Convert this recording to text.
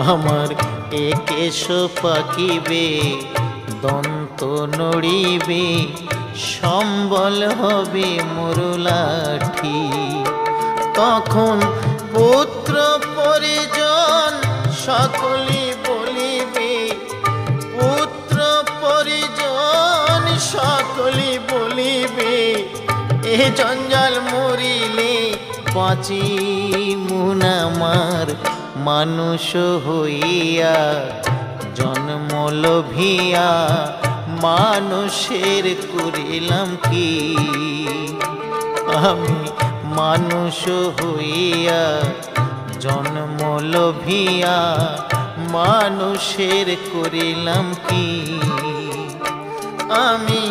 আমার একেশ পাকিবে দন্ত নড়িবে সম্বল হবে মুরলাঠি। তখন পুত্র পরিজন সকলে বলিবে, পুত্র পরিজন সকলে বলিবে, এ জঞ্জাল মরিলে বাঁচি মুনামার মানুষ হইয়া জন্ম লোভিয়া মানুষের করিলাম কি। আমি মানুষ হইয়া জন্ম লোভিয়া মানুষের করিলাম কি। আমি